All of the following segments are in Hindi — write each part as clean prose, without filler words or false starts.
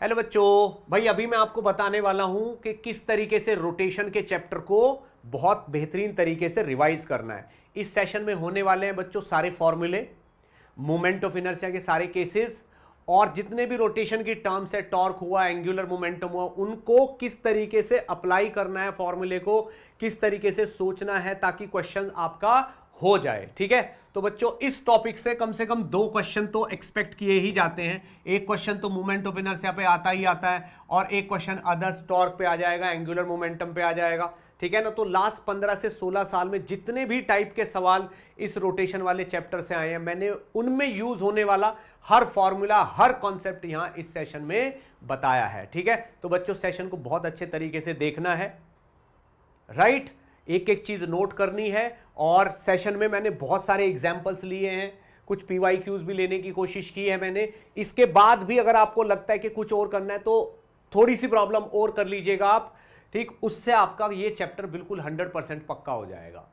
हेलो बच्चों, भाई अभी मैं आपको बताने वाला हूं कि किस तरीके से रोटेशन के चैप्टर को बहुत बेहतरीन तरीके से रिवाइज करना है। इस सेशन में होने वाले हैं बच्चों सारे फॉर्मूले, मोमेंट ऑफ इनर्शिया के सारे केसेस और जितने भी रोटेशन की टर्म्स है, टॉर्क हुआ, एंगुलर मोमेंटम हुआ, उनको किस तरीके से अप्लाई करना है, फॉर्मूले को किस तरीके से सोचना है ताकि क्वेश्चन आपका हो जाए। ठीक है, तो बच्चों इस टॉपिक से कम 2 क्वेश्चन तो एक्सपेक्ट किए ही जाते हैं। एक क्वेश्चन तो मोमेंट ऑफ इनर्शिया पे आता ही आता है और एक क्वेश्चन अदर्स टॉर्क पे आ जाएगा, एंगुलर मोमेंटम पे आ जाएगा। ठीक है ना, तो लास्ट 15 से 16 साल में जितने भी टाइप के सवाल इस रोटेशन वाले चैप्टर से आए हैं, मैंने उनमें यूज होने वाला हर फॉर्मूला, हर कॉन्सेप्ट यहां इस सेशन में बताया है। ठीक है, तो बच्चों सेशन को बहुत अच्छे तरीके से देखना है, राइट, एक एक चीज नोट करनी है। और सेशन में मैंने बहुत सारे एग्जाम्पल्स लिए हैं, कुछ पीवाईक्यूज भी लेने की कोशिश की है मैंने। इसके बाद भी अगर आपको लगता है कि कुछ और करना है तो थोड़ी सी प्रॉब्लम और कर लीजिएगा आप, ठीक, उससे आपका ये चैप्टर बिल्कुल 100% पक्का हो जाएगा।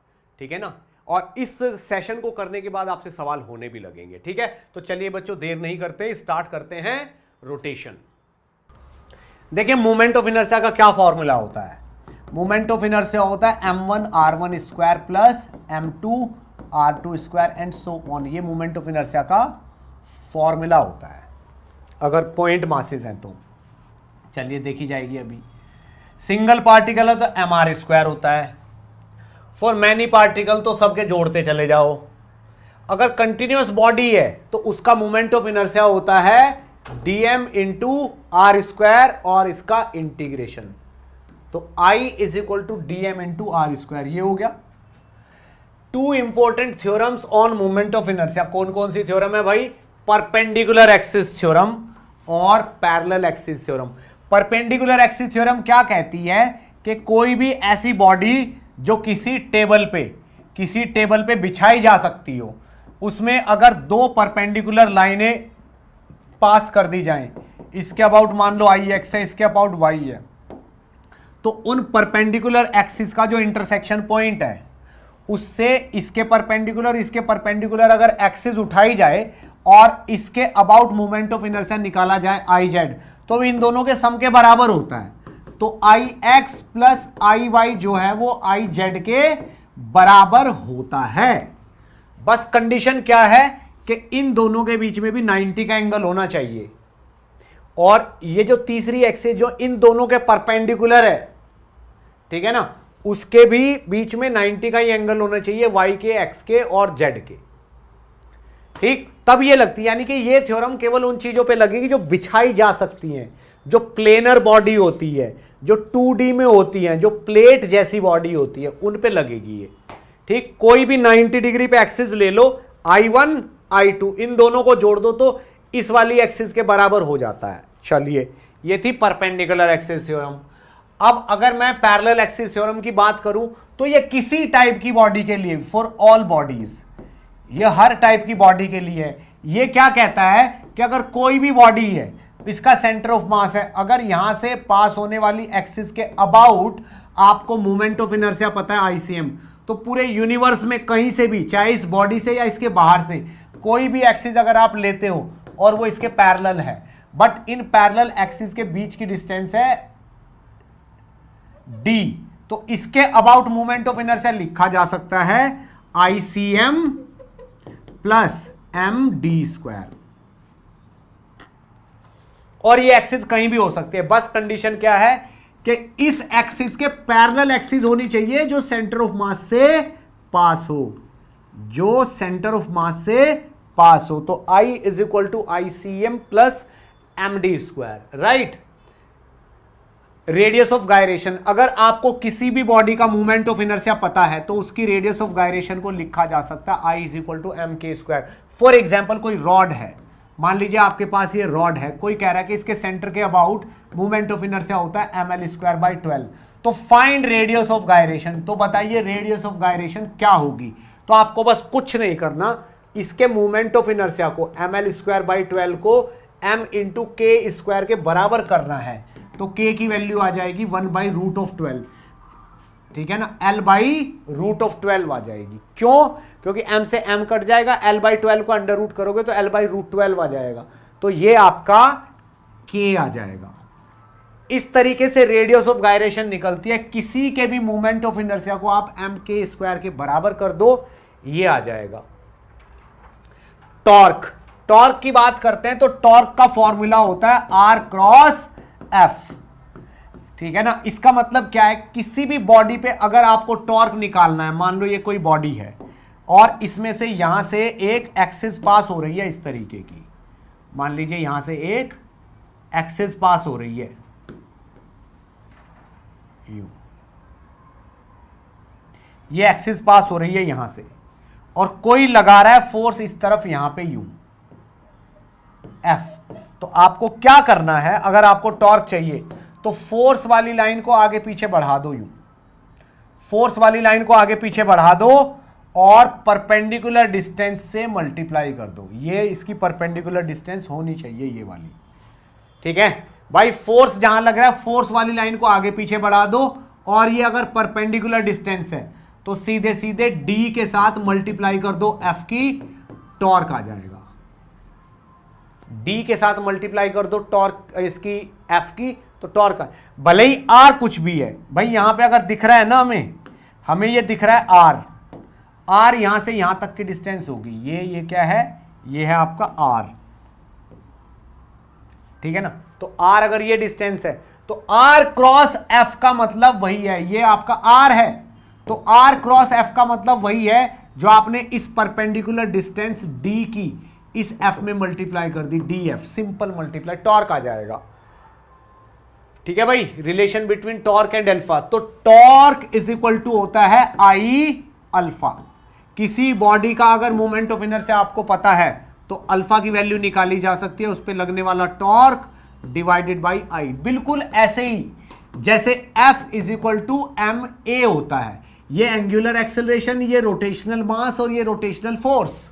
ठीक है ना, और इस सेशन को करने के बाद आपसे सवाल होने भी लगेंगे। ठीक है, तो चलिए बच्चों देर नहीं करते, स्टार्ट करते हैं रोटेशन। देखिए मोमेंट ऑफ इनर्शिया का क्या फॉर्मूला होता है। मोमेंट ऑफ इनर्शिया होता है m1 r1 square plus m2 r2 square and so on. ये मोमेंट ऑफ इनर्शिया का फॉर्मूला होता है अगर पॉइंट मासेस हैं तो। चलिए देखी जाएगी अभी। सिंगल पार्टिकल है तो mr स्क्वायर होता है, फॉर मैनी पार्टिकल तो सबके जोड़ते चले जाओ। अगर कंटिन्यूअस बॉडी है तो उसका मोमेंट ऑफ इनर्शिया होता है dm इंटू आर स्क्वायर और इसका इंटीग्रेशन, तो I is equal to dm into R square. ये हो गया। 2 important theorems on moment of inertia. कौन कौन सी थ्योरम है भाई? परपेंडिकुलर एक्सिस थ्योरम और parallel axis theorem. Perpendicular axis theorem क्या कहती है कि कोई भी ऐसी बॉडी जो किसी टेबल पे बिछाई जा सकती हो, उसमें अगर 2 परपेंडिकुलर लाइनें पास कर दी जाएं, इसके अबाउट मान लो आई एक्स है, इसके अबाउट वाई है, तो उन परपेंडिकुलर एक्सिस का जो इंटरसेक्शन पॉइंट है उससे इसके परपेंडिकुलर अगर एक्सिस उठाई जाए और इसके अबाउट मोमेंट ऑफ इनर्शिया निकाला जाए आई जेड, तो इन दोनों के सम के बराबर होता है। तो आई एक्स प्लस आई वाई जो है वो आई जेड के बराबर होता है। बस कंडीशन क्या है कि इन दोनों के बीच में भी 90 का एंगल होना चाहिए, और ये जो तीसरी एक्सिस जो इन दोनों के परपेंडिकुलर है, ठीक है ना, उसके भी बीच में 90 का ही एंगल होना चाहिए, y के, x के और z के। ठीक, तब ये लगती है, यानी कि ये थ्योरम केवल उन चीजों पे लगेगी जो बिछाई जा सकती हैं, जो प्लेनर बॉडी होती है, जो 2D में होती है, जो प्लेट जैसी बॉडी होती है, उन पे लगेगी ये। ठीक, कोई भी 90 डिग्री पे एक्सिस ले लो, I1 I2 इन दोनों को जोड़ दो तो इस वाली एक्सिस के बराबर हो जाता है। चलिए, ये थी परपेंडिकुलर एक्सिस थ्योरम। अब अगर मैं पैरेलल एक्सिस थ्योरम की बात करूं तो ये किसी टाइप की बॉडी के लिए, फॉर ऑल बॉडीज, ये हर टाइप की बॉडी के लिए है। ये क्या कहता है कि अगर कोई भी बॉडी है, इसका सेंटर ऑफ मास है, अगर यहां से पास होने वाली एक्सिस के अबाउट आपको मोमेंट ऑफ इनर्शिया पता है आईसीएम, तो पूरे यूनिवर्स में कहीं से भी, चाहे इस बॉडी से या इसके बाहर से, कोई भी एक्सिस अगर आप लेते हो और वो इसके पैरेलल है, बट इन पैरेलल एक्सिस के बीच की डिस्टेंस है d, तो इसके अबाउट मोमेंट ऑफ इनर्शिया लिखा जा सकता है ICM प्लस md स्क्वायर। और ये एक्सिस कहीं भी हो सकती है, बस कंडीशन क्या है कि इस एक्सिस के पैरेलल एक्सिस होनी चाहिए जो सेंटर ऑफ मास से पास हो, जो सेंटर ऑफ मास से पास हो। तो I is equal to ICM plus md square, right. Radius of gyration, अगर आपको किसी भी बॉडी का मूवमेंट ऑफ इनर्शिया पता है तो उसकी रेडियस ऑफ गायरेशन को लिखा जा सकता है I is equal to M K square. For example कोई रॉड है, मान लीजिए आपके पास ये रॉड है, कोई कह रहा है कि इसके सेंटर के अबाउट मूवमेंट ऑफ इनर्शिया होता है ml स्क्वायर बाई 12, तो फाइंड रेडियस ऑफ गायरेशन। तो बताइए रेडियस ऑफ गायरेशन क्या होगी? तो आपको बस कुछ नहीं करना, इसके मूवमेंट ऑफ इनर्शिया को ml स्क्वायर बाई 12 को m इंटू के स्क्वायर के बराबर करना है, तो k की वैल्यू आ जाएगी 1/√12। ठीक है ना, L/√12 आ जाएगी। क्यों? क्योंकि m से m कट जाएगा, L/12 को अंडर रूट करोगे तो L/√12 आ जाएगा। तो ये आपका के आ जाएगा। इस तरीके से रेडियस ऑफ गायरेशन निकलती है। किसी के भी मोमेंट ऑफ इनर्शिया को आप एम के स्क्वायर के बराबर कर दो, ये आ जाएगा। टॉर्क, टॉर्क की बात करते हैं तो टॉर्क का फॉर्मूला होता है आर क्रॉस एफ, ठीक है ना। इसका मतलब क्या है, किसी भी बॉडी पे अगर आपको टॉर्क निकालना है, मान लो ये कोई बॉडी है और इसमें से यहां से एक एक्सिस पास हो रही है इस तरीके की, मान लीजिए यहां से एक एक्सिस पास हो रही है यू, ये एक्सिस पास हो रही है यहां से, और कोई लगा रहा है फोर्स इस तरफ यहां पे यू एफ। तो आपको क्या करना है, अगर आपको टॉर्क चाहिए तो फोर्स वाली लाइन को आगे पीछे बढ़ा दो, यू फोर्स वाली लाइन को आगे पीछे बढ़ा दो और परपेंडिकुलर डिस्टेंस से मल्टीप्लाई कर दो। ये इसकी परपेंडिकुलर डिस्टेंस होनी चाहिए ये वाली, ठीक है भाई। फोर्स जहां लग रहा है फोर्स वाली लाइन को आगे पीछे बढ़ा दो, और ये अगर परपेंडिकुलर डिस्टेंस है तो सीधे सीधे डी के साथ मल्टीप्लाई कर दो एफ की, टॉर्क आ जाएगा। डी के साथ मल्टीप्लाई कर दो टॉर्क इसकी एफ की, तो टॉर्क, भले ही आर कुछ भी है भाई, यहां पे अगर दिख रहा है ना हमें ये दिख रहा है आर, आर यहां से यहां तक की डिस्टेंस होगी, ये क्या है, ये है आपका आर, ठीक है ना। तो आर अगर ये डिस्टेंस है तो आर क्रॉस एफ का मतलब वही है, ये आपका आर है, तो आर क्रॉस एफ का मतलब वही है जो आपने इस परपेंडिकुलर डिस्टेंस डी की इस एफ में मल्टीप्लाई कर दी, D F, simple multiply, torque आ जाएगा, ठीक है भाई। Relation between torque and alpha, तो टॉर्क इज इक्वल टू होता है आई अल्फा। किसी बॉडी का अगर मोमेंट ऑफ इनर्शिया आपको पता है तो अल्फा की वैल्यू निकाली जा सकती है, उस पर लगने वाला टॉर्क डिवाइडेड बाई आई, बिल्कुल ऐसे ही जैसे F is equal to M A होता है। ये एंगुलर एक्सेलरेशन, ये रोटेशनल मास और ये रोटेशनल फोर्स,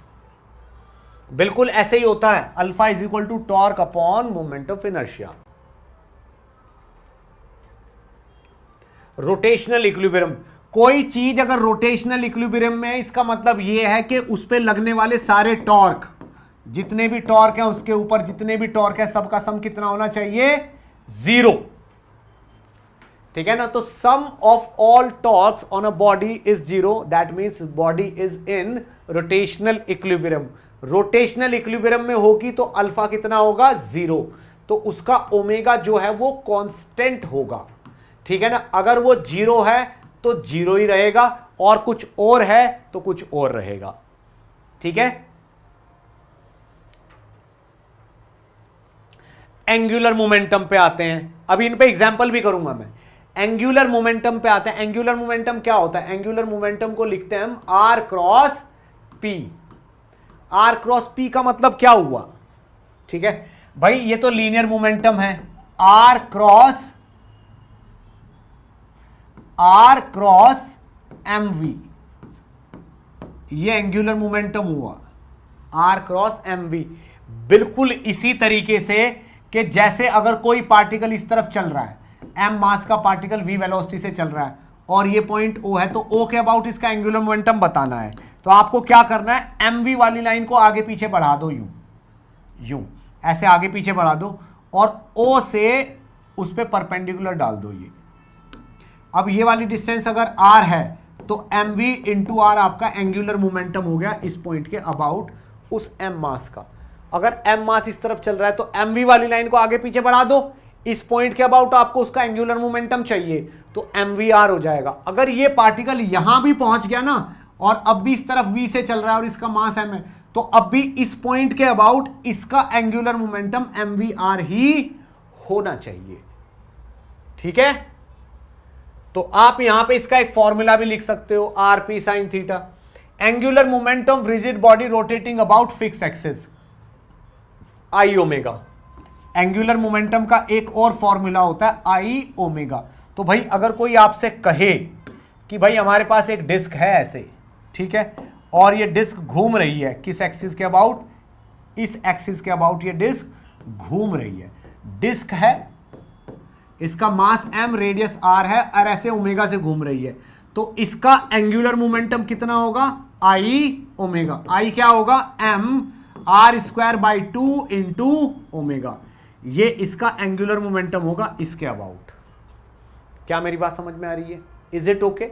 बिल्कुल ऐसे ही होता है। Alpha is equal to torque upon moment of inertia. Rotational equilibrium, कोई चीज अगर रोटेशनल इक्विलिब्रियम में है, इसका मतलब यह है कि उस पे लगने वाले सारे टॉर्क, जितने भी टॉर्क है उसके ऊपर जितने भी टॉर्क है, सबका सम कितना होना चाहिए, 0, ठीक है ना। तो sum of all torques on a body is 0, that means body is in rotational equilibrium. Rotational equilibrium में होगी तो अल्फा कितना होगा, 0, तो उसका ओमेगा जो है वो कांस्टेंट होगा, ठीक है ना। अगर वो 0 है तो 0 ही रहेगा, और कुछ और है तो कुछ और रहेगा, ठीक है। एंगुलर मोमेंटम पे आते हैं, अभी इन पे एग्जांपल भी करूंगा मैं। एंगुलर मोमेंटम पे आते हैं। एंगुलर मोमेंटम क्या होता है, एंगुलर मोमेंटम को लिखते हैं हम R cross P. R cross P का मतलब क्या हुआ, ठीक है भाई, ये तो लीनियर मोमेंटम है, आर क्रॉस एम वी, ये एंगुलर मोमेंटम हुआ आर क्रॉस एम वी। बिल्कुल इसी तरीके से कि जैसे अगर कोई पार्टिकल इस तरफ चल रहा है, एम मास का पार्टिकल वी वेलोसिटी से चल रहा है, और ये पॉइंट ओ है, तो ओ के अबाउट इसका एंगुलर मोमेंटम बताना है, तो आपको क्या करना है, एम वी वाली लाइन को आगे पीछे बढ़ा दो, यूं ऐसे आगे पीछे बढ़ा दो, और ओ से उस पर परपेंडिकुलर डाल दो ये। अब ये वाली डिस्टेंस अगर आर है तो एम वी इंटू आर आपका एंगुलर मोमेंटम हो गया इस पॉइंट के अबाउट उस एम मास का। अगर एम मास इस तरफ चल रहा है तो एम वी वाली लाइन को आगे पीछे बढ़ा दो, इस पॉइंट के अबाउट आपको उसका एंगुलर मोमेंटम चाहिए तो एम वी आर हो जाएगा। अगर ये पार्टिकल यहां भी पहुंच गया ना, और अब भी इस तरफ वी से चल रहा है और इसका मास एम है, तो अब भी इस पॉइंट के अबाउट इसका angular momentum M V R ही होना चाहिए, ठीक है। तो आप यहां पे इसका एक फॉर्मूला भी लिख सकते हो, R P sine theta. Angular momentum rigid body rotating about fix axis, I omega. Angular momentum का एक और फॉर्मूला होता है आई ओमेगा। तो भाई अगर कोई आपसे कहे कि भाई हमारे पास एक डिस्क है ऐसे, ठीक है, और ये डिस्क घूम रही है किस एक्सिस के अबाउट, इस एक्सिस के अबाउट ये डिस्क घूम रही है, डिस्क है, इसका मास m, रेडियस r है, और ऐसे ओमेगा से घूम रही है, तो इसका एंगुलर मोमेंटम कितना होगा, आई ओमेगा। आई क्या होगा, m r² by 2 into omega. ये इसका एंगुलर मोमेंटम होगा इसके अबाउट। क्या मेरी बात समझ में आ रही है? Is it okay?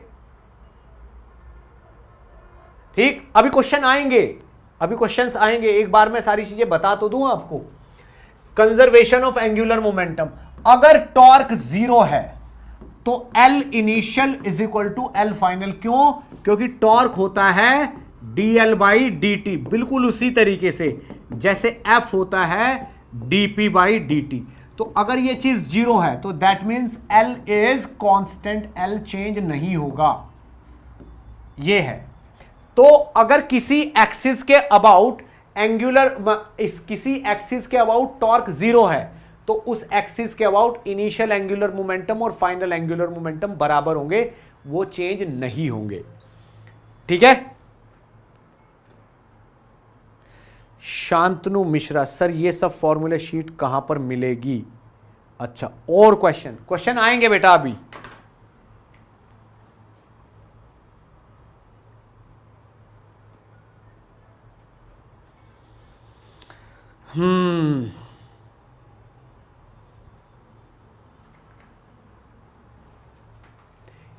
ठीक, अभी क्वेश्चन आएंगे, अभी क्वेश्चंस आएंगे, एक बार मैं सारी चीजें बता तो दूं आपको। कंजर्वेशन ऑफ एंगुलर मोमेंटम, अगर टॉर्क जीरो है तो L initial is equal to L final. क्यों? क्योंकि टॉर्क होता है dl बाई dt, बिल्कुल उसी तरीके से जैसे F होता है dp बाई dt। तो अगर ये चीज जीरो है तो that means L is constant, L change नहीं होगा, ये है। तो अगर किसी एक्सिस के अबाउट किसी एक्सिस के अबाउट टॉर्क जीरो है तो उस एक्सिस के अबाउट इनिशियल एंगुलर मोमेंटम और फाइनल एंगुलर मोमेंटम बराबर होंगे, वो चेंज नहीं होंगे। ठीक है? शांतनु मिश्रा, सर ये सब फॉर्मूला शीट कहां पर मिलेगी? अच्छा, और क्वेश्चन आएंगे बेटा अभी।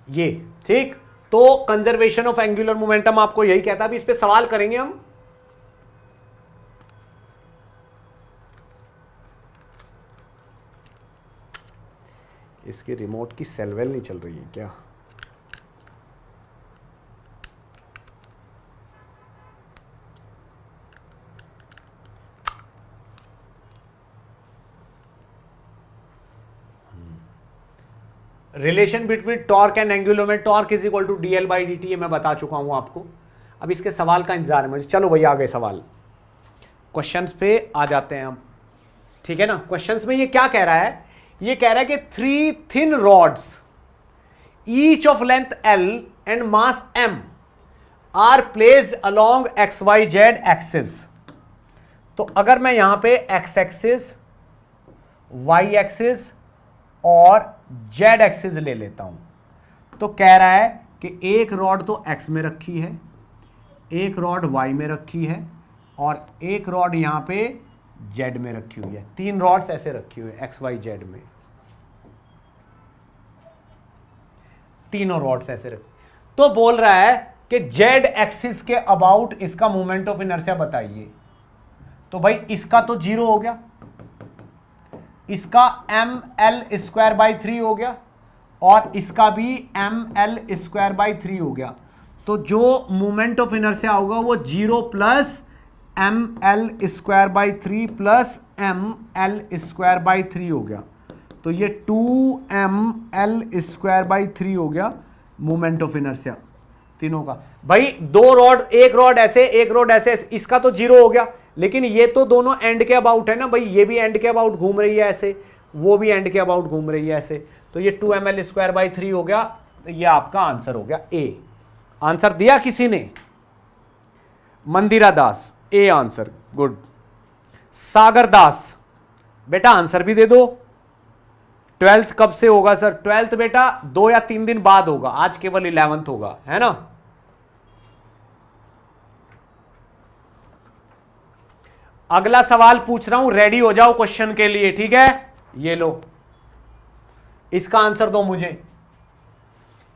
ये ठीक, तो कंजर्वेशन ऑफ एंगुलर मोमेंटम आपको यही कहता है। अभी इस पे सवाल करेंगे हम। इसकी रिमोट की सेलवेल नहीं चल रही है क्या? Relation between torque and angular में, torque is equal to dl by dt, ये मैं बता चुका हूं आपको। अब इसके सवाल का इंतजार है मुझे। चलो भैया आ गए सवाल, क्वेश्चंस पे आ जाते हैं हम। ठीक है ना? क्वेश्चंस में ये क्या कह रहा है? ये कह रहा है कि 3 thin rods each of length L and mass M are placed along XYZ axis. तो अगर मैं यहां पे x एक्सिस, y एक्सिस और z एक्सिस ले लेता हूं तो कह रहा है कि एक रॉड तो x में रखी है, एक रॉड y में रखी है और एक रॉड यहां पे z में रखी हुई है। 3 रॉड्स ऐसे रखी हुई है x y z में, तीनों रॉड्स ऐसे रखी। तो बोल रहा है कि z एक्सिस के अबाउट इसका मोमेंट ऑफ इनर्शिया बताइए। तो भाई इसका तो 0 हो गया, इसका ml स्क्वायर बाई 3 हो गया और इसका भी ml स्क्वायर बाई 3 हो गया। तो जो मोमेंट ऑफ इनर्शिया होगा वो 0 plus ml square by 3 plus ml square by 3 हो गया। तो ये 2ml स्क्वायर बाई 3 हो गया मोमेंट ऑफ इनर्शिया तीनों का। भाई दो रॉड, एक रॉड ऐसे एक रॉड ऐसे, इसका तो 0 हो गया, लेकिन ये तो दोनों एंड के अबाउट है ना भाई, ये भी एंड के अबाउट घूम रही है ऐसे, वो भी एंड के अबाउट घूम रही है ऐसे। तो ये 2ml स्क्वायर बाई 3 हो गया। तो ये आपका आंसर हो गया ए। आंसर दिया किसी ने? मंदिरा दास, ए आंसर, गुड। सागर दास, बेटा आंसर भी दे दो। 12th कब से होगा सर? 12th बेटा 2 या 3 दिन बाद होगा, आज केवल 11th होगा, है ना? अगला सवाल पूछ रहा हूं, रेडी हो जाओ क्वेश्चन के लिए। ठीक है, ये लो, इसका आंसर दो मुझे।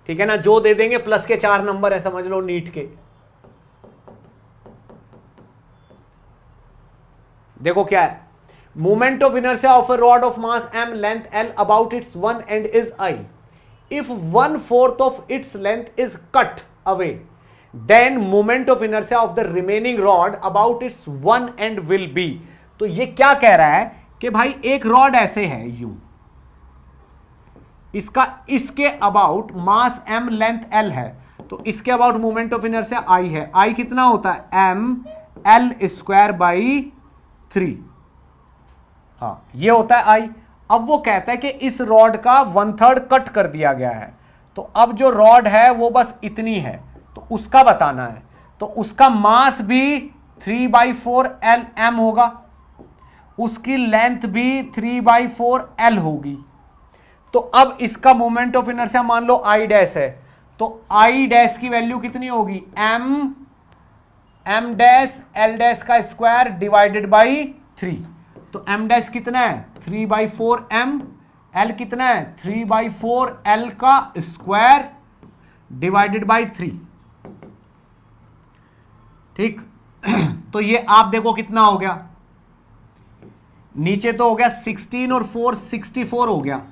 ठीक है ना? जो दे देंगे प्लस के 4 नंबर है, समझ लो नीट के। देखो क्या है, moment of inertia of a rod of mass m, length L, about it's one and is I. If 1/4 of its length is cut away, then moment of inertia of the remaining rod about its one end will be. तो ये क्या कह रहा है कि भाई एक रॉड ऐसे है यूं, इसका इसके about mass m, length L है, तो इसके about moment of inertia I है। I कितना होता है? ml square by 3। हाँ, ये होता है I। अब वो कहता है कि इस रॉड का 1/3 कट कर दिया गया है, तो अब जो रॉड है वो बस इतनी है, तो उसका बताना है। तो उसका मास भी 3/4 Lm होगा, उसकी लेंथ भी 3/4 L होगी। तो अब इसका मोमेंट ऑफ इनर्शिया मान लो I डैश है, तो I डैश की वैल्यू कितनी होगी? m डैश L डैश का स्क्वायर डिवाइडेड बाई 3। तो m डैश कितना है? 3/4m, L कितना है 3/4 L का स्क्वायर डिवाइडेड बाय 3। ठीक तो ये आप देखो कितना हो गया, नीचे तो हो गया 16 और 4 64 हो गया,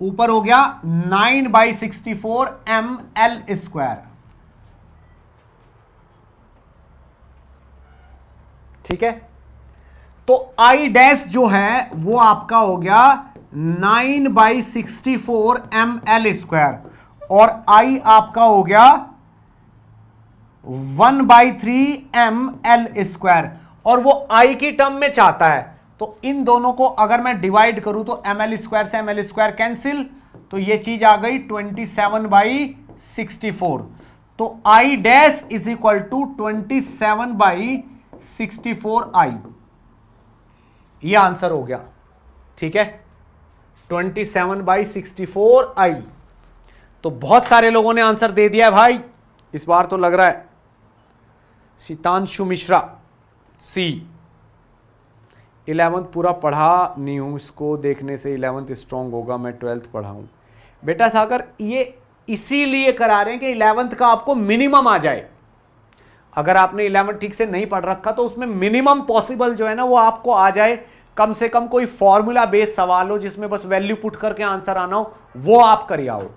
ऊपर हो गया 9/64 ml स्क्वायर। ठीक है, तो I डैश जो है वो आपका हो गया 9/64 ml स्क्वायर, और I आपका हो गया 1/3 ml स्क्वायर, और वो I की टर्म में चाहता है। तो इन दोनों को अगर मैं डिवाइड करूं तो ml स्क्वायर से ml स्क्वायर कैंसिल, तो ये चीज आ गई 27/64। तो I dash is equal to 27/64I, ये आंसर हो गया। ठीक है, 27/64I। तो बहुत सारे लोगों ने आंसर दे दिया है भाई इस बार, तो लग रहा है शीतांशु मिश्रा सी। 11th पूरा पढ़ा नहीं हूं, इसको देखने से 11th स्ट्रांग होगा, मैं 12th पढ़ा हूं। बेटा सागर ये इसीलिए करा रहे हैं कि 11th का आपको मिनिमम आ जाए। अगर आपने 11th ठीक से नहीं पढ़ रखा तो उसमें मिनिमम पॉसिबल जो है ना वो आपको आ जाए, कम से कम कोई फॉर्मूला बेस्ड सवाल हो जिसमें बस वैल्यू पुट करके आंसर आना हो, वो आप कर आओ।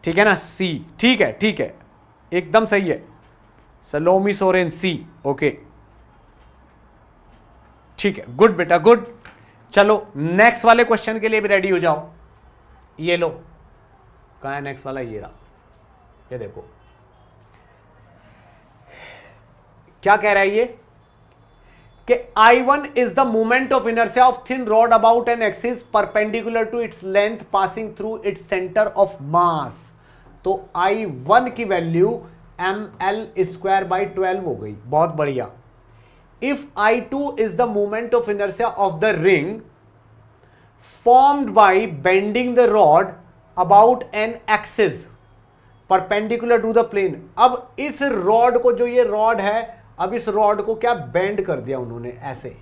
ठीक है ना, सी। ठीक है, ठीक है, एकदम सही है सलोमी सोरेन सी। ओके ठीक है, गुड बेटा गुड। चलो नेक्स्ट वाले क्वेश्चन के लिए भी रेडी हो जाओ। ये लो, कहां है नेक्स्ट वाला, ये रहा, ये देखो क्या कह रहा है ये कि I1 is the moment of inertia of thin rod about an axis perpendicular to its length passing through its centre of mass. तो I1 की वैल्यू ml²/12 हो गई, बहुत बढ़िया। If I2 is the moment of inertia of the ring formed by bending the rod about an axis perpendicular to the plane. अब इस रॉड को, जो ये रॉड है, अब इस रॉड को क्या बेंड कर दिया उन्होंने ऐसे,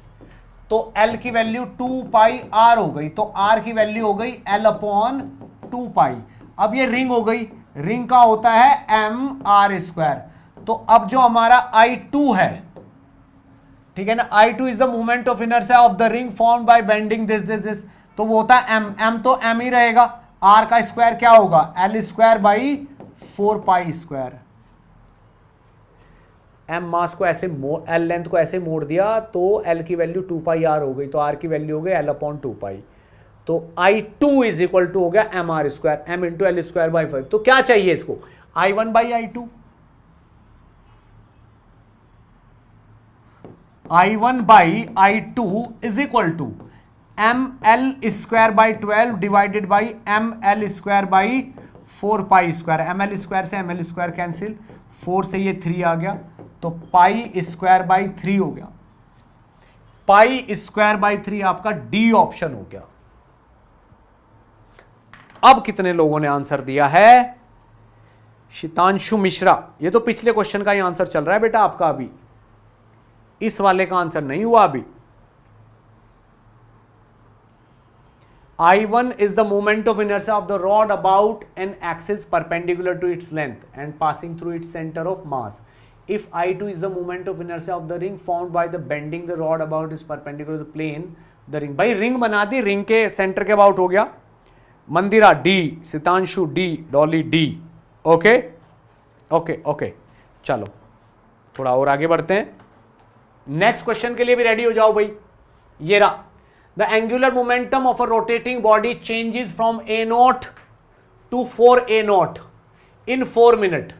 तो L की वैल्यू 2πr हो गई, तो R की वैल्यू हो गई L/2π। अब ये रिंग हो गई, रिंग का होता है mr²। तो अब जो हमारा I2 है, ठीक है ना, I2 is the moment of inertia of the ring formed by bending this, तो वो होता है m तो m ही रहेगा, R का स्क्वायर क्या होगा L²/4π²। m मास को ऐसे L लेंथ को ऐसे मोड़ दिया तो L की वैल्यू 2πr हो गई, तो R की वैल्यू हो गई L/2π। तो I2 इज इक्वल टू हो गया mr², m इंटू L²/5। तो क्या चाहिए इसको, I1/I2, I1/I2 is equal to ml²/12 divided by ml²/4π²। ml² से ml² कैंसिल, 4 से ये 3 आ गया, तो π²/3 हो गया। π²/3 आपका डी ऑप्शन हो गया। अब कितने लोगों ने आंसर दिया है, शीतांशु मिश्रा, ये तो पिछले क्वेश्चन का ही आंसर चल रहा है बेटा आपका, अभी इस वाले का आंसर नहीं हुआ अभी। I1 is the moment of inertia of the rod about an axis perpendicular to its length and passing through its center of mass. If I2 is the moment of inertia of the ring formed by the bending the rod about is perpendicular to the plane the ring. भाई रिंग बना दी, रिंग के सेंटर के अबाउट हो गया। Mandira D, Sitanshu D, Dolly D. Okay okay okay, चलो थोड़ा और आगे बढ़ते हैं। नेक्स्ट क्वेश्चन के लिए भी रेडी हो जाओ भाई। ये रहा, the angular momentum of a rotating body changes from a0 to 4a0 in 4 minutes.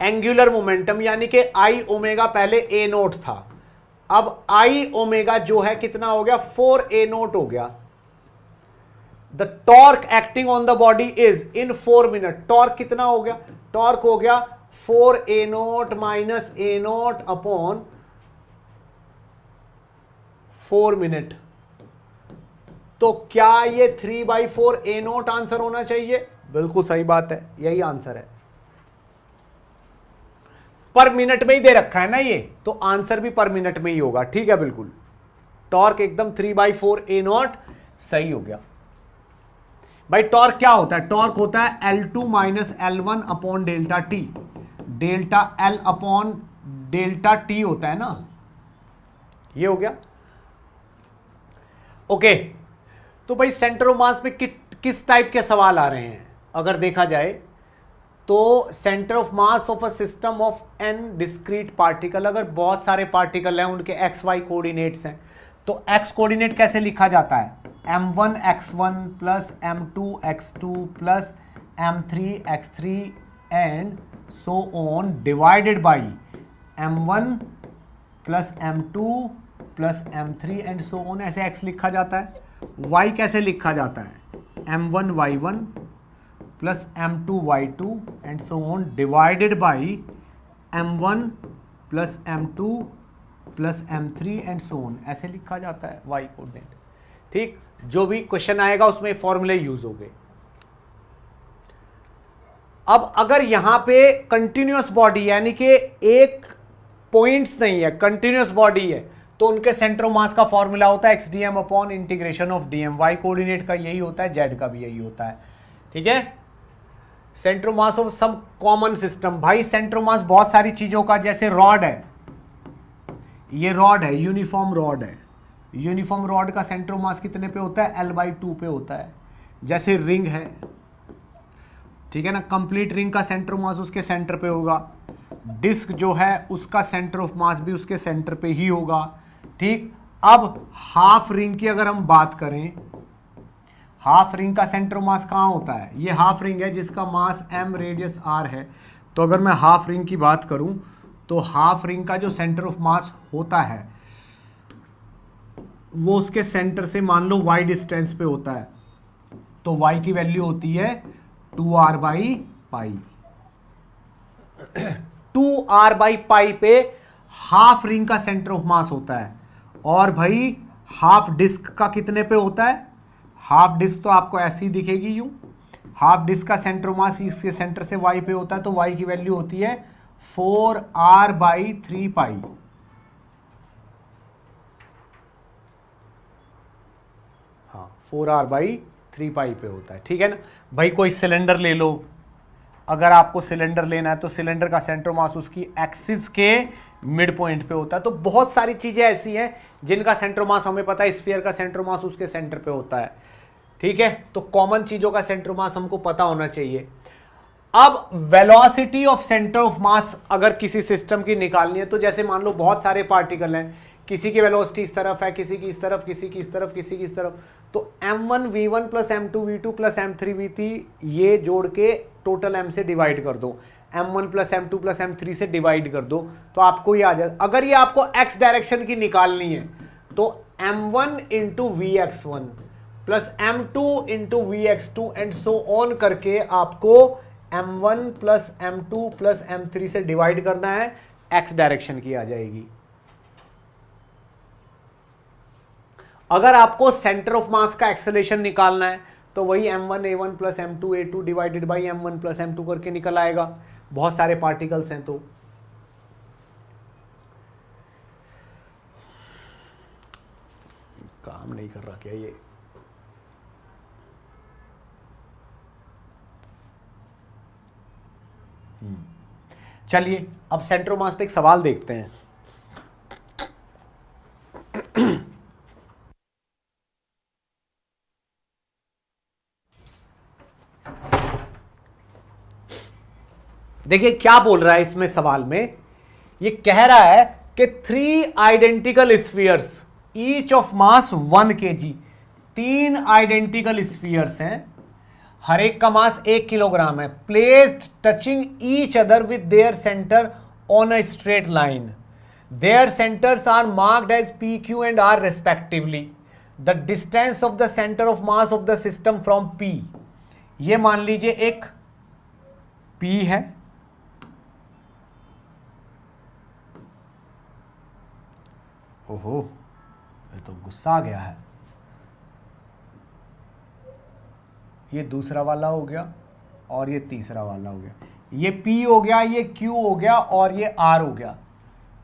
Angular momentum यानी कि आई ओमेगा पहले a0 था, अब आई ओमेगा जो है कितना हो गया 4a0 हो गया। The torque acting on the body is in 4 minute, torque कितना हो गया, टॉर्क हो गया 4a0 minus a0 upon 4 minute. तो क्या ये 3/4a0 आंसर होना चाहिए? बिल्कुल सही बात है, यही आंसर है। पर मिनट में ही दे रखा है ना ये, तो आंसर भी पर मिनट में ही होगा। ठीक है, बिल्कुल टॉर्क एकदम 3/4 ए नॉट सही हो गया भाई। टॉर्क क्या होता है? टॉर्क होता है L2 minus L1 upon delta T, delta L upon delta T होता है ना, ये हो गया। ओके, तो भाई सेंटर ऑफ मास में किस टाइप के सवाल आ रहे हैं अगर देखा जाए तो centre of mass of a system of n discrete particle, अगर बहुत सारे पार्टिकल हैं उनके एक्स वाई कोऑर्डिनेट्स हैं तो एक्स कोऑर्डिनेट कैसे लिखा जाता है? m1 x1 plus m2 x2 plus m3 x3 and so on divided by m1 plus m2 plus m3 and so on, ऐसे x लिखा जाता है। y कैसे लिखा जाता है? m1 y1 plus m2 y2 and so on divided by m1 plus m2 plus m3 and so on, ऐसे लिखा जाता है y कोऑर्डिनेट। ठीक, जो भी क्वेश्चन आएगा उसमें फॉर्मूले यूज हो गए। अब अगर यहां पे कंटिन्यूअस बॉडी यानी कि एक पॉइंट्स नहीं है, कंटिन्यूअस बॉडी है, तो उनके सेंटर ऑफ मास का फॉर्मूला होता है xdm upon integration of dm। y coordinate का यही होता है, z का भी यही होता है। ठीक है, centre of mass of some common system. भाई सेंटर ऑफ मास बहुत सारी चीजों का, जैसे रॉड है, ये रॉड है, यूनिफॉर्म रॉड है, यूनिफॉर्म रॉड का सेंटर ऑफ मास कितने पे होता है? L/2 पे होता है। जैसे रिंग है, ठीक है ना, कंप्लीट रिंग का सेंटर ऑफ मास उसके सेंटर पे होगा। डिस्क जो है उसका सेंटर ऑफ मास भी उसके सेंटर पे ही होगा। ठीक, अब हाफ रिंग की अगर हम बात करें, हाफ रिंग का सेंटर ऑफ मास कहाँ होता है? ये हाफ रिंग है जिसका मास m रेडियस r है। तो अगर मैं हाफ रिंग की बात करूं तो हाफ रिंग का जो सेंटर ऑफ मास होता है वो उसके सेंटर से मान लो y डिस्टेंस पे होता है, तो y की वैल्यू होती है 2r/पाई। 2r/पाई पे हाफ रिंग का सेंटर ऑफ मास होता है। और भाई हाफ डिस्क का कितने पे होता है? हाफ डिस्क तो आपको ऐसी दिखेगी यूं, हाफ डिस्क का सेंटर ऑफ मास इसके सेंटर से y पे होता है, तो y की वैल्यू होती है 4r/3पाई। हाँ, 4r/3पाई पे होता है। ठीक है ना भाई। कोई सिलेंडर ले लो, अगर आपको सिलेंडर लेना है तो सिलेंडर का सेंटर ऑफ मास उसकी एक्सिस के मिड पॉइंट पे होता है। तो बहुत सारी चीजें ऐसी हैं जिनका सेंटर ऑफ मास हमें पता है, स्फीयर का सेंटर ऑफ मास उसके सेंटर पे होता है। ठीक है, तो कॉमन चीजों का सेंटर ऑफ मास हमको पता होना चाहिए। अब वेलोसिटी ऑफ सेंटर ऑफ मास अगर किसी सिस्टम की निकालनी है, तो जैसे मान लो बहुत सारे पार्टिकल हैं, किसी की वेलोसिटी इस तरफ है, किसी की इस तरफ, किसी की इस तरफ, किसी की इस तरफ, तो m1 v1 plus m2 v2 plus m3 v3 ये जोड़ के टोटल m से डिवाइड कर दो, m1 plus m2 plus m3 से डिवाइड कर दो, तो आपको ये आ जाए। अगर ये आपको x डायरेक्शन की निकालनी है तो m1 into vx1 plus m2 into vx2 and so on करके आपको m1 plus m2 plus m3 से डिवाइड करना है, x डायरेक्शन की आ जाएगी। अगर आपको सेंटर ऑफ मास का एक्सेलेरेशन निकालना है तो वही m1 a1 plus m2 a2 divided by m1 plus m2 करके निकल आएगा। बहुत सारे पार्टिकल्स हैं तो काम नहीं कर रहा क्या ये? चलिए अब सेंटर ऑफ मास पे एक सवाल देखते हैं। देखिए क्या बोल रहा है इसमें सवाल में, ये कह रहा है कि 3 identical spheres each of mass 1 kg, 3 identical spheres हैं, हर एक का मास 1 किलोग्राम है, placed touching each other with their centre on a straight line, their centres are marked as P Q and R respectively, the distance of the centre of mass of the system from P. ये मान लीजिए एक पी है, ओहो ये तो गुस्सा आ गया है, ये दूसरा वाला हो गया और ये तीसरा वाला हो गया, ये P हो गया, ये Q हो गया और ये R हो गया।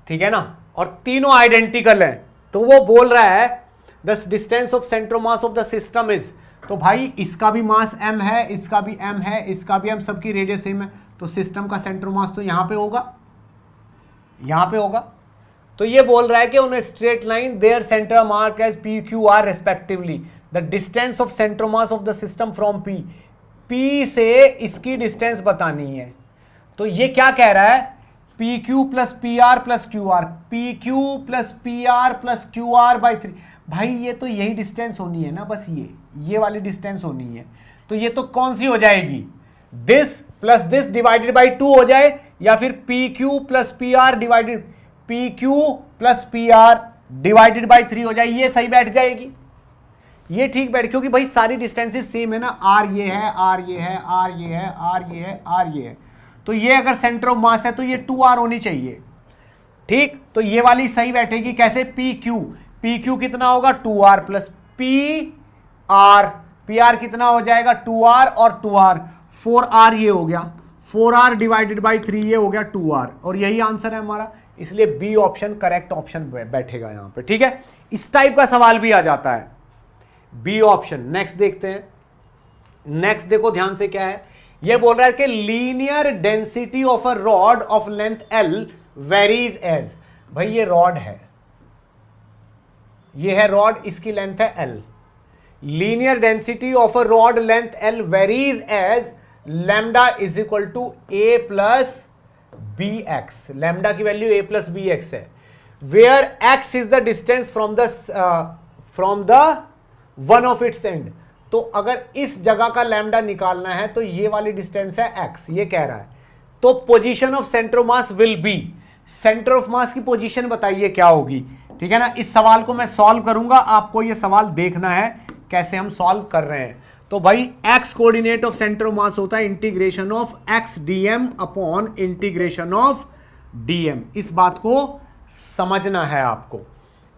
ठीक है ना, और तीनों आइडेंटिकल हैं, तो वो बोल रहा है the distance of centre of mass of the system is, तो भाई इसका भी मास m है, इसका भी m है, इसका भी m, सबकी रेडियस सेम है, तो सिस्टम का सेंटर मास तो यहां पे होगा, यहां पे होगा। तो ये बोल रहा है कि on a straight line their centre mark as P Q R respectively, the distance of centre mass of the system from p, p से इसकी डिस्टेंस बतानी है। तो ये क्या कह रहा है, P Q plus P R plus Q R, P Q plus P R plus Q R by 3। भाई ये तो यही डिस्टेंस होनी है ना, बस ये वाली डिस्टेंस होनी है। तो ये तो कौन सी हो जाएगी, this plus this divided by 2 हो जाए, या फिर P Q plus P R divided P Q plus P R divided by 3 हो जाए, ये सही बैठ जाएगी, ये ठीक बैठ, क्योंकि भाई सारी डिस्टेंसेस सेम है ना, आर ये है, आर ये है, आर ये है, आर ये है, आर ये है। तो ये अगर सेंटर ऑफ मास है तो ये 2r होनी चाहिए, ठीक। तो ये वाली सही बैठेगी कैसे, पी क्यू कितना होगा 2r प्लस पी आर कितना हो जाएगा 2r और 2r, 4r ये हो गया, 4r डिवाइडेड बाई 3 ये हो गया 2r, और यही आंसर है हमारा, इसलिए बी ऑप्शन करेक्ट ऑप्शन बैठेगा यहां पे, ठीक है। इस टाइप का सवाल भी आ जाता है, बी ऑप्शन। नेक्स्ट देखते हैं, नेक्स्ट देखो ध्यान से क्या है, ये बोल रहा है कि linear density of a rod of length L varies as, भाई ये रॉड है, ये है रॉड, इसकी लेंथ है L, linear density of a rod length L varies as lambda is equal to a plus B X, lambda की value a plus B X है, where x is the distance from the one of its end. तो अगर इस जगह का लैम्डा निकालना है तो ये वाली डिस्टेंस है x, ये कह रहा है। तो position of centre of mass will be, centre of मास की पोजीशन बताइए क्या होगी, ठीक है ना। इस सवाल को मैं सॉल्व करूंगा, आपको ये सवाल देखना है कैसे हम सॉल्व कर रहे हैं। तो भाई x coordinate of centre of मास होता है integration of x dm upon integration of dm, इस बात को समझना है आपको,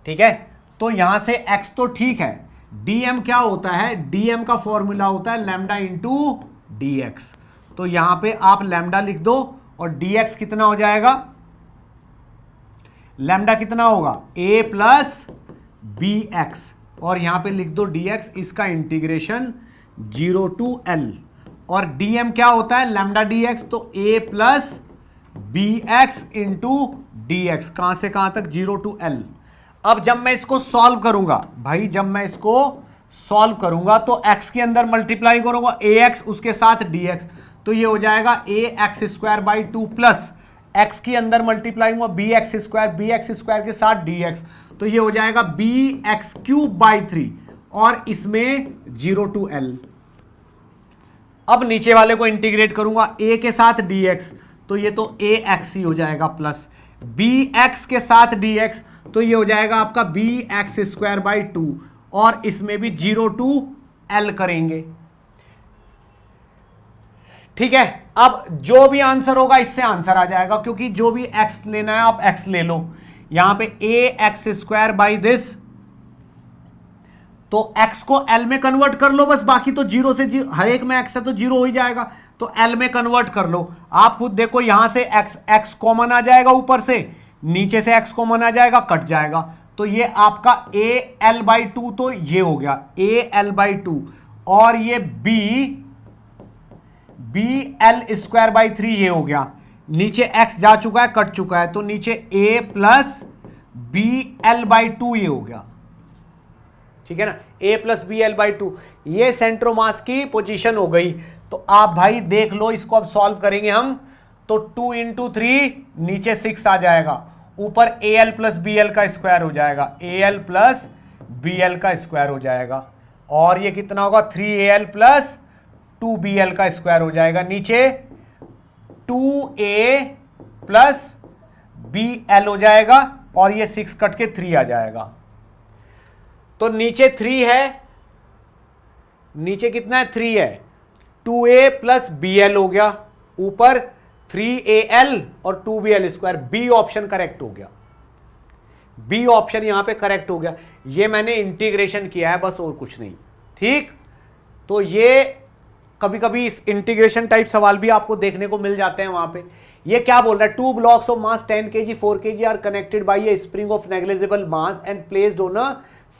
ठीक है। तो यहां से x तो ठीक है, dm क्या होता है, dm का फॉर्मूला होता है लैम्डा इंटू dx, तो यहां पे आप लैम्डा लिख दो और dx कितना हो जाएगा, लैम्डा कितना होगा a प्लस बी एक्स, और यहां पे लिख दो dx, इसका इंटीग्रेशन 0 टू l, और dm क्या होता है लैम्डा dx, तो a plus B x into d x, कहां से कहां तक 0 टू l। अब जब मैं इसको सॉल्व करूंगा भाई, जब मैं इसको सॉल्व करूंगा तो x के अंदर मल्टीप्लाई करूंगा ax उसके साथ dx, तो ये हो जाएगा ax square by 2 plus x के अंदर मल्टीप्लाई हुआ bx स्क्वायर के साथ dx, तो ये हो जाएगा bx क्यूब बाई 3, और इसमें 0 टू l। अब नीचे वाले को इंटीग्रेट करूंगा a के साथ dx, तो ये तो ax ही हो जाएगा प्लस bx के साथ dx, तो ये हो जाएगा आपका bx स्क्वायर बाई 2, और इसमें भी 0 टू l करेंगे, ठीक है। अब जो भी आंसर होगा इससे आंसर आ जाएगा, क्योंकि जो भी x लेना है आप x ले लो, यहां पे ax स्क्वायर बाई दिस, तो x को l में कन्वर्ट कर लो बस, बाकी तो 0 से 0, हर एक में x है तो 0 हो ही जाएगा, तो l में कन्वर्ट कर लो। आप खुद देखो यहां से x कॉमन आ जाएगा, ऊपर से नीचे से x कॉमन आ जाएगा, कट जाएगा, तो ये आपका a l बाई 2, तो ये हो गया a l बाई 2, और ये b l स्क्वायर बाई 3 ये हो गया, नीचे x जा चुका है, कट चुका है, तो नीचे a plus b l by 2 ये हो गया, ठीक है ना, a plus b l by 2, ये सेंटर मास की पोजीशन हो गई। तो आप भाई देख लो, इसको अब सॉल्व करेंगे हम, तो 2 इंटू 3 नीचे 6 आ जाएगा, ऊपर a l plus b l का स्क्वायर हो जाएगा, a l plus b l का स्क्वायर हो जाएगा, और ये कितना होगा 3al प्लस 2bl का स्क्वायर हो जाएगा, नीचे 2a प्लस bl हो जाएगा, और ये 6 कट के 3 आ जाएगा। तो नीचे 3 है, नीचे कितना है 3 है, 2a प्लस bl हो गया, ऊपर 3al और 2bl square, B option correct हो गया, बी ऑप्शन यहां पे करेक्ट हो गया। ये मैंने इंटीग्रेशन किया है बस, और कुछ नहीं, ठीक। तो ये कभी कभी इस इंटीग्रेशन टाइप सवाल भी आपको देखने को मिल जाते हैं वहां पे। ये क्या बोल रहा है, 2 blocks of mass 10 kg 4 kg are connected by a spring of negligible mass and placed on a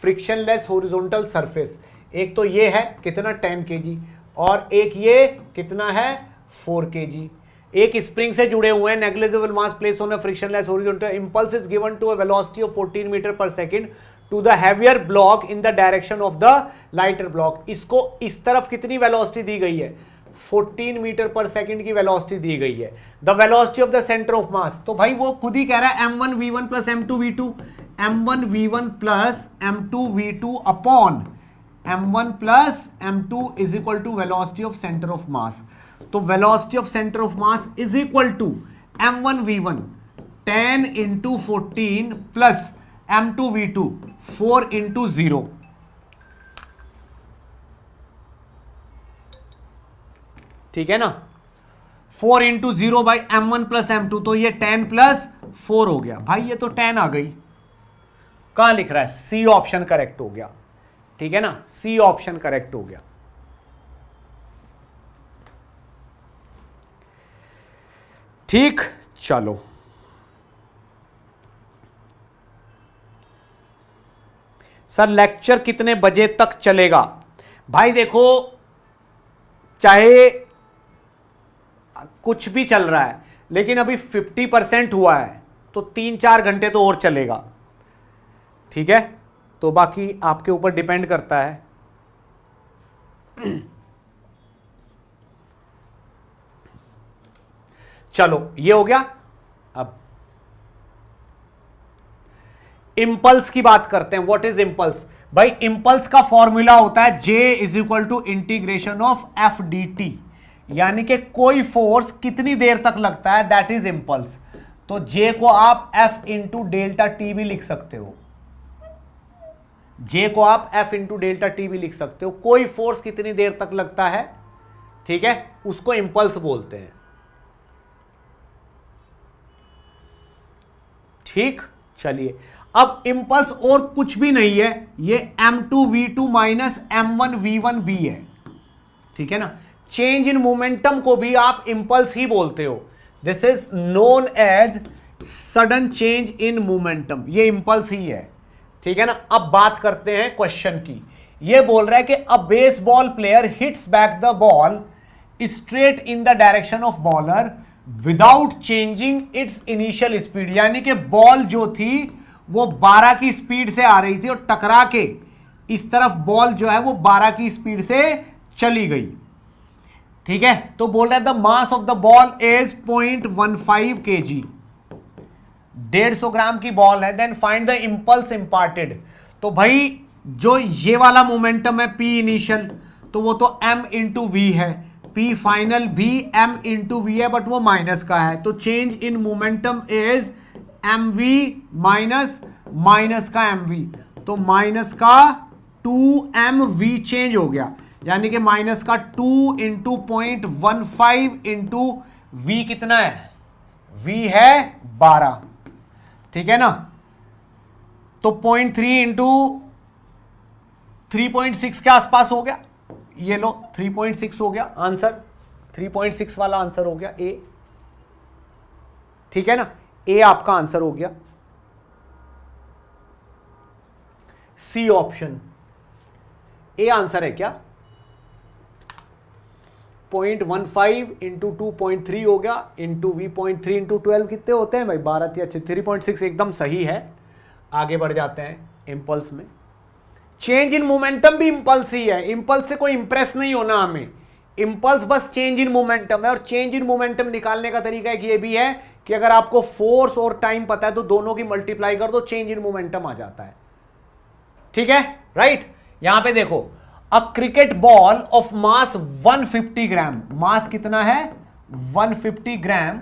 frictionless horizontal surface. एक तो ये है कितना 10 kg और एक ये कितना है 4 kg। एक स्प्रिंग से जुड़े हुए हैं, negligible mass place on a frictionless horizontal, impulse is given to a velocity of 14 metre per second to the heavier block in the direction of the lighter block. इसको इस तरफ कितनी वेलोसिटी दी गई है, 14 मीटर पर सेकंड की वेलोसिटी दी गई है। The velocity of the centre of mass, तो भाई वो खुद ही कह रहा है m1v1 plus m2v2, m1v1 plus m2v2 upon m1 plus m2 is equal to velocity of centre of mass. तो velocity of centre of mass is equal to m1v1 10 into 14 plus m2v2 4 into 0। ठीक है ना, 4 into 0 by m1 plus m2, तो ये 10 प्लस 4 हो गया। भाई ये तो 10 आ गई, कहां लिख रहा है, सी ऑप्शन करेक्ट हो गया। ठीक है ना, सी ऑप्शन करेक्ट हो गया। ठीक, चलो सर लेक्चर कितने बजे तक चलेगा? भाई देखो, चाहे कुछ भी चल रहा है लेकिन अभी 50% हुआ है तो 3-4 घंटे तो और चलेगा। ठीक है, तो बाकी आपके ऊपर डिपेंड करता है। चलो ये हो गया। अब इंपल्स की बात करते हैं। What is impulse? भाई इंपल्स का फॉर्मूला होता है J is equal to integration of F d t, यानी कि कोई फोर्स कितनी देर तक लगता है, दैट इज इंपल्स। तो J को आप F इंटू डेल्टा टी भी लिख सकते हो, J को आप F इंटू डेल्टा टी भी लिख सकते हो। कोई फोर्स कितनी देर तक लगता है, ठीक है, उसको इंपल्स बोलते हैं। ठीक, चलिए अब इंपल्स और कुछ भी नहीं है, ये m2v2 माइनस m1v1b है। ठीक है ना, चेंज इन मोमेंटम को भी आप इंपल्स ही बोलते हो। This is known as sudden change in momentum, ये इंपल्स ही है। ठीक है ना, अब बात करते हैं क्वेश्चन की। ये बोल रहा है कि अ baseball player hits back the ball straight in the direction of bowler without changing it's initial speed, यानी कि बॉल जो थी वो 12 की स्पीड से आ रही थी और टकरा के इस तरफ बॉल जो है वो 12 की स्पीड से चली गई। ठीक है, तो बोल रहा है the mass of the ball is 0.15 kg, 150 gram की बॉल है। Then find the impulse imparted. तो भाई जो ये वाला मोमेंटम है P इनिशियल, तो वो तो m इंटू वी है, P फाइनल भी m इंटू वी है, बट वो माइनस का है। तो change in momentum is mv minus का mv, तो माइनस का 2mv चेंज हो गया, यानी कि माइनस का 2 इंटू 0.15 इंटू v कितना है, v है 12। ठीक है ना, तो 0.3 इंटू 3.6 के आसपास हो गया। ये लो 3.6 हो गया आंसर, 3.6 वाला आंसर हो गया ए। ठीक है ना, ए आपका आंसर हो गया। सी ऑप्शन ए आंसर है क्या? 0.15 इंटू 2.3 हो गया इंटू वी 0.3 इंटू 12 कितने होते हैं भाई, 12 या 3.6 एकदम सही है। आगे बढ़ जाते हैं इंपल्स में। चेंज इन मोमेंटम भी इंपल्स ही है, इंपल्स से कोई इंप्रेस नहीं होना हमें, इंपल्स बस चेंज इन मोमेंटम है। और चेंज इन मोमेंटम निकालने का तरीका एक ये भी है कि अगर आपको फोर्स और टाइम पता है तो दोनों की मल्टीप्लाई कर दो, चेंज इन मोमेंटम आ जाता है। ठीक है, राइट। यहां पे देखो, a cricket ball of mass 150 gram, mass कितना है 150 gram,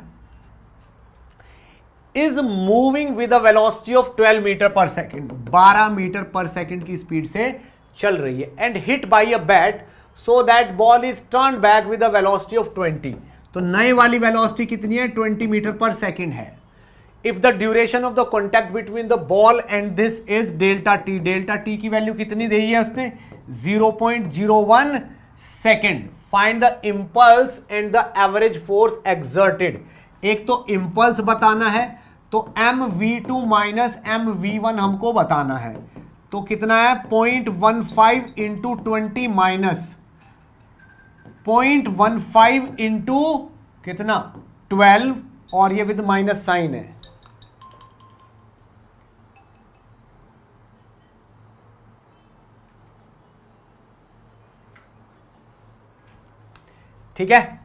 is moving with a velocity of 12 metre per second, 12 metre per second की स्पीड से चल रही है, and hit by a bat so that ball is turn back with a velocity of 20। तो नए वाली वेलोसिटी कितनी है, 20 मीटर पर सेकेंड है। If the duration of the contact between the ball and this is delta T, delta T की वैल्यू कितनी दी है उसने 0.01 second, find the impulse and the average force exerted. एक तो इम्पल्स बताना है, तो mv2 माइनस mv1 हमको बताना है। तो कितना है 0.15 इंटू 20 माइनस 0.15 इंटू कितना 12, और ये विद माइनस साइन है। ठीक है,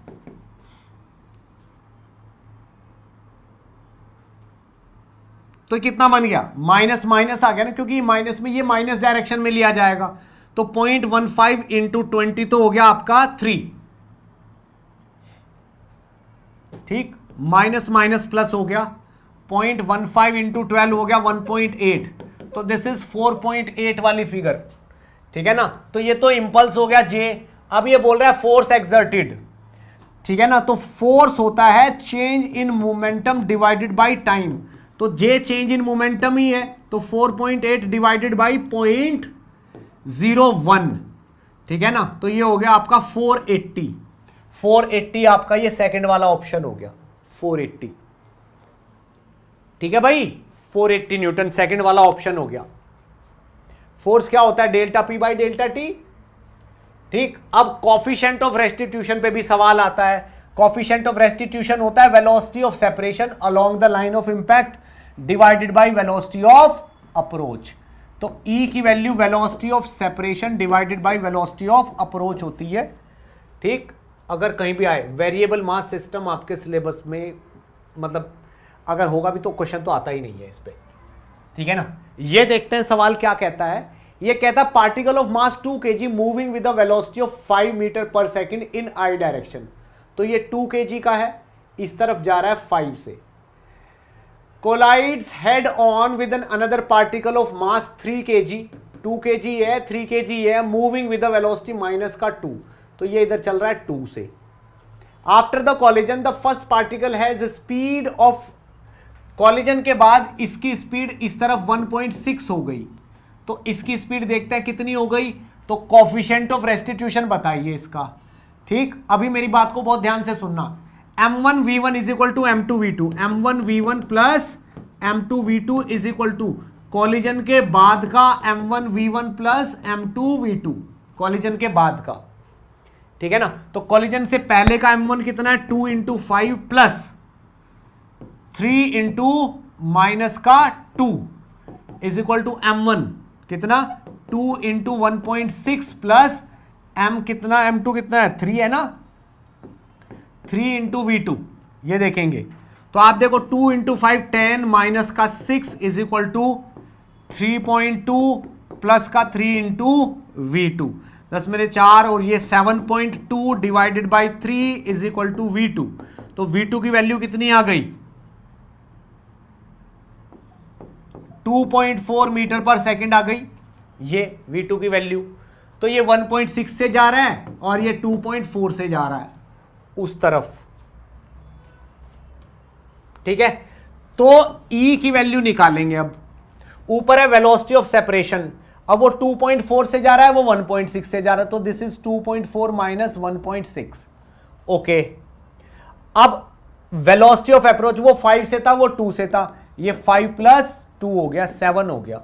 तो कितना बन गया, माइनस माइनस आ गया ना, क्योंकि माइनस में ये माइनस डायरेक्शन में लिया जाएगा। तो 0.15 इंटू 20 तो हो गया आपका 3, ठीक, माइनस माइनस प्लस हो गया, 0.15 इंटू 12 हो गया 1.8, तो दिस इज 4.8 वाली फिगर। ठीक है ना, तो ये तो इंपल्स हो गया जे। अब ये बोल रहा है फोर्स एक्सर्टेड, ठीक है ना, तो फोर्स होता है change in momentum divided by time, तो जे चेंज इन मोमेंटम ही है, तो 4.8 डिवाइडेड बाई 0.01, ठीक है ना, तो ये हो गया आपका 480 आपका ये सेकंड वाला ऑप्शन हो गया 480। ठीक है भाई, 480 न्यूटन सेकंड वाला ऑप्शन हो गया। फोर्स क्या होता है, delta P by delta T. ठीक, अब कॉफिशिएंट ऑफ रेस्टिट्यूशन पे भी सवाल आता है। कॉफिशिएंट ऑफ रेस्टिट्यूशन होता है velocity of separation along the line of impact divided by velocity of approach. तो E की value velocity of separation divided by velocity of approach होती है। ठीक, अगर कहीं भी आए वेरिएबल मास सिस्टम आपके सिलेबस में, मतलब अगर होगा भी तो क्वेश्चन तो आता ही नहीं है इस पे। ठीक है ना, ये देखते हैं सवाल क्या कहता है। ये कहता है particle of mass 2 kg moving with the velocity of 5 metre per second in i direction. तो ये 2 kg का है, इस तरफ जा रहा है 5 से। Collides head on with an another particle of mass 3 kg, 2 kg है 3 kg है, moving with the velocity minus का 2, तो ये इधर चल रहा है 2 से। After the collision the first particle has speed of, collision के बाद इसकी स्पीड इस तरफ 1.6 हो गई, तो इसकी स्पीड देखते हैं कितनी हो गई, तो कॉफिशिएंट ऑफ रेस्टिट्यूशन बताइए इसका। ठीक, अभी मेरी बात को बहुत ध्यान से सुनना। m1v1 is equal to m2v2, m1v1 plus m2v2 is equal to collision के बाद का m1v1 प्लस m2v2, कॉलिजन के बाद का। ठीक है ना, तो कॉलिजन से पहले का m1 कितना है 2 इंटू 5 प्लस 3 इंटू माइनस का 2 इज इक्वल टू m1 कितना 2 इंटू 1.6 प्लस m कितना m2 कितना है 3 है ना, 3 इंटू v2, ये देखेंगे तो आप देखो 2 इंटू 5 10 माइनस का 6 इज इक्वल टू 3.2 प्लस का 3 इंटू v2, 10 मेरे 4 और ये 7.2 divided by 3 is equal to v2। तो v2 की वैल्यू कितनी आ गई 2.4 मीटर पर सेकंड आ गई, ये v2 की वैल्यू। तो ये 1.6 से जा रहा है और ये 2.4 से जा रहा है उस तरफ। ठीक है, तो E की वैल्यू निकालेंगे। अब ऊपर है वेलोसिटी ऑफ सेपरेशन, अब वो 2.4 से जा रहा है, वो 1.6 से जा रहा है, तो दिस इज 2.4 माइनस 1.6। ओके, अब वेलोसिटी ऑफ अप्रोच वो 5 से था, वो 2 से था, ये 5 प्लस 2 हो गया 7 हो गया,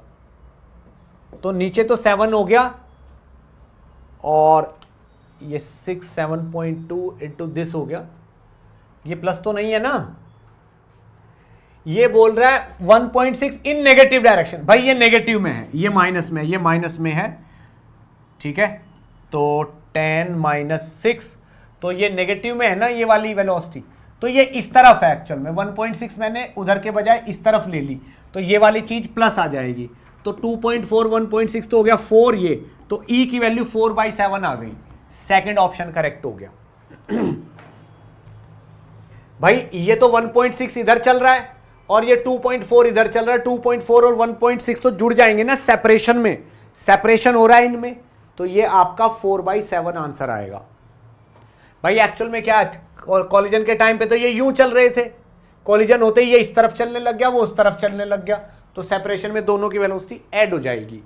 तो नीचे तो 7 हो गया और ये 6 7.2 इंटू दिस हो गया, ये प्लस तो नहीं है ना, ये बोल रहा है 1.6 इन नेगेटिव डायरेक्शन। भाई ये नेगेटिव में है, ये माइनस में, ये माइनस में है। ठीक है, तो 10 माइनस 6, तो ये नेगेटिव में है ना ये वाली वेलोसिटी, तो ये इस तरफ है एक्चुअल में। 1.6 मैंने उधर के बजाय इस तरफ ले ली, तो ये वाली चीज प्लस आ जाएगी, तो 2.4 1.6 तो हो गया 4, ये तो E की वैल्यू 4/7 आ गई। सेकंड ऑप्शन करेक्ट हो गया। भाई ये तो 1.6 इधर चल रहा है और ये 2.4 इधर चल रहा है, 2.4 और 1.6 तो जुड़ जाएंगे ना सेपरेशन में, सेपरेशन हो रहा है इनमें, तो ये आपका 4/7 आंसर आएगा। भाई एक्चुअल में क्या, कॉलिजन के टाइम पे तो ये यूं चल रहे थे, कॉलिजन होते ही ये इस तरफ चलने लग गया, वो उस तरफ चलने लग गया, तो सेपरेशन में दोनों की वेलोसिटी ऐड हो जाएगी।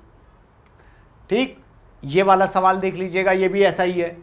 ठीक, ये वाला सवाल देख लीजिएगा, ये भी ऐसा ही है।